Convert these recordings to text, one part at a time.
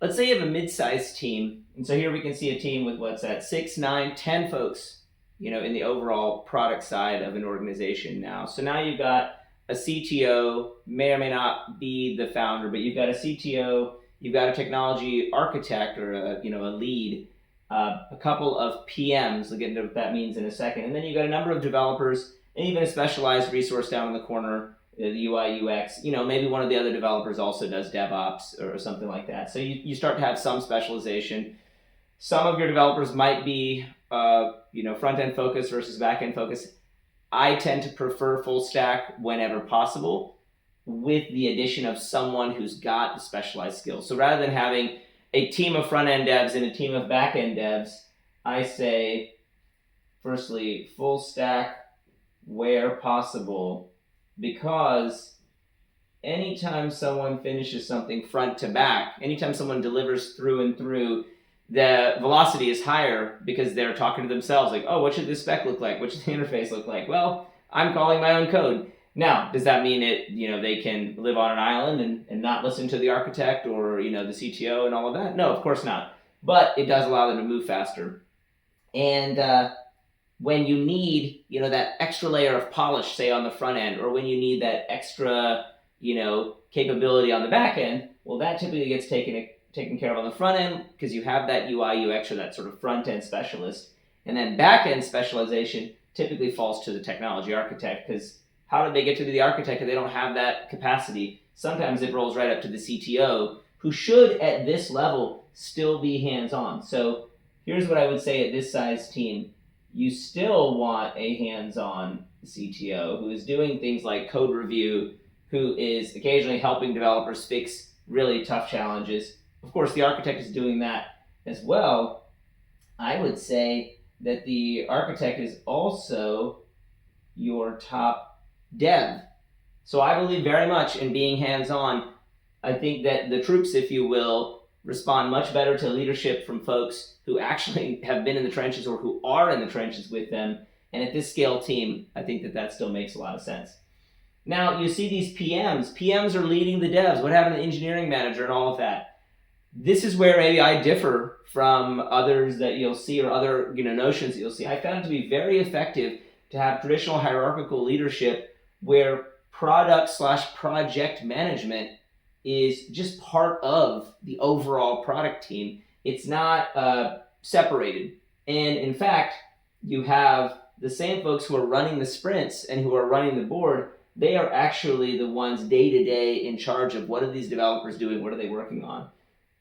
let's say you have a mid-sized team. And so here we can see a team with what's that, 6, 9, 10 folks, in the overall product side of an organization now. So now you've got a CTO, may or may not be the founder, but you've got a CTO, you've got a technology architect or a lead, a couple of PMs. We'll get into what that means in a second. And then you've got a number of developers and even a specialized resource down in the corner, the UI, UX. Maybe one of the other developers also does DevOps or something like that. So you start to have some specialization. Some of your developers might be front-end focused versus back-end focused. I tend to prefer full stack whenever possible, with the addition of someone who's got the specialized skills. So rather than having a team of front-end devs and a team of back-end devs, I say, firstly, full stack where possible, because anytime someone finishes something front to back, anytime someone delivers through and through, the velocity is higher because they're talking to themselves like, oh, what should this spec look like? What should the interface look like? Well, I'm calling my own code. Now, does that mean they can live on an island and not listen to the architect or, the CTO and all of that? No, of course not. But it does allow them to move faster. And when you need, that extra layer of polish, say on the front end, or when you need that extra, capability on the back end, well, that typically gets taken care of on the front end because you have that UI, UX, or that sort of front end specialist. And then back end specialization typically falls to the technology architect, because how did they get to be the architect if they don't have that capacity? Sometimes it rolls right up to the CTO, who should at this level still be hands-on. So here's what I would say at this size team. You still want a hands-on CTO who is doing things like code review, who is occasionally helping developers fix really tough challenges. Of course, the architect is doing that as well. I would say that the architect is also your top dev. So I believe very much in being hands-on. I think that the troops, if you will, respond much better to leadership from folks who actually have been in the trenches or who are in the trenches with them. And at this scale team, I think that still makes a lot of sense. Now, you see these PMs. PMs are leading the devs. What happened to the engineering manager and all of that? This is where maybe I differ from others that you'll see, or other notions that you'll see. I found it to be very effective to have traditional hierarchical leadership where product/project management is just part of the overall product team. It's not separated. And in fact, you have the same folks who are running the sprints and who are running the board. They are actually the ones day-to-day in charge of what are these developers doing, what are they working on.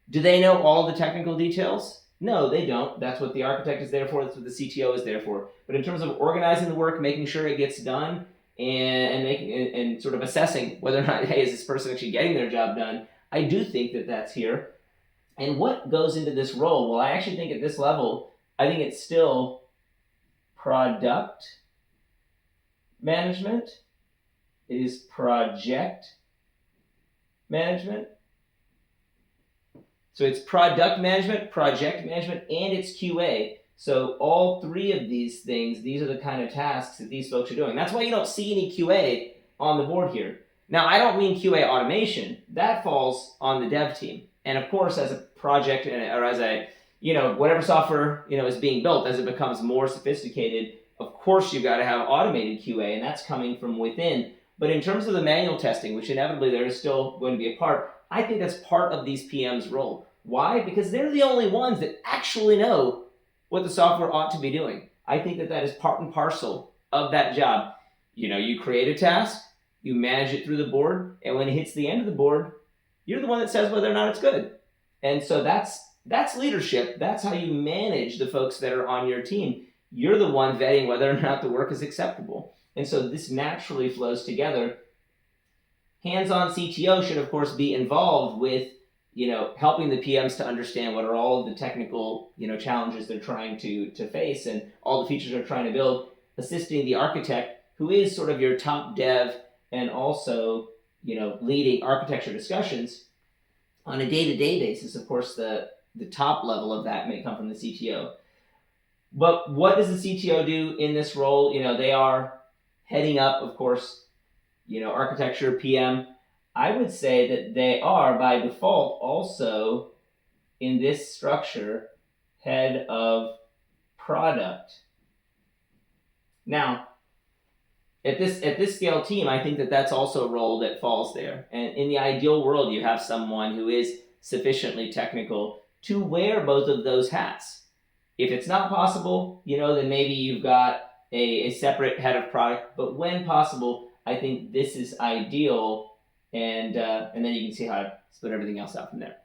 Do they know all the technical details? No, they don't. That's what the architect is there for. That's what the CTO is there for. But in terms of organizing the work, making sure it gets done, and sort of assessing whether or not, hey, is this person actually getting their job done? I do think that that's here. And what goes into this role? Well, I actually think at this level, I think it's still product management. It is project management. So it's product management, project management, and it's QA. So all three of these things, these are the kind of tasks that these folks are doing. That's why you don't see any QA on the board here. Now, I don't mean QA automation. That falls on the dev team. And of course, as a project or as a, whatever software, is being built, as it becomes more sophisticated, of course you've got to have automated QA, and that's coming from within. But in terms of the manual testing, which inevitably there is still going to be a part, I think that's part of these PM's role. Why? Because they're the only ones that actually know what the software ought to be doing. I think that is part and parcel of that job. You create a task, you manage it through the board, and when it hits the end of the board, you're the one that says whether or not it's good. And so that's leadership. That's how you manage the folks that are on your team. You're the one vetting whether or not the work is acceptable. And so this naturally flows together. Hands-on CTO should, of course, be involved with, helping the PMs to understand what are all of the technical, challenges they're trying to face and all the features they're trying to build, assisting the architect, who is sort of your top dev and also, leading architecture discussions on a day-to-day basis. Of course, the top level of that may come from the CTO. But what does the CTO do in this role? They are heading up, of course, architecture, PM. I would say that they are, by default, also in this structure, head of product. Now, at this scale team, I think that that's also a role that falls there. And in the ideal world, you have someone who is sufficiently technical to wear both of those hats. If it's not possible, then maybe you've got a separate head of product. But when possible, I think this is ideal, and then you can see how to split everything else out from there.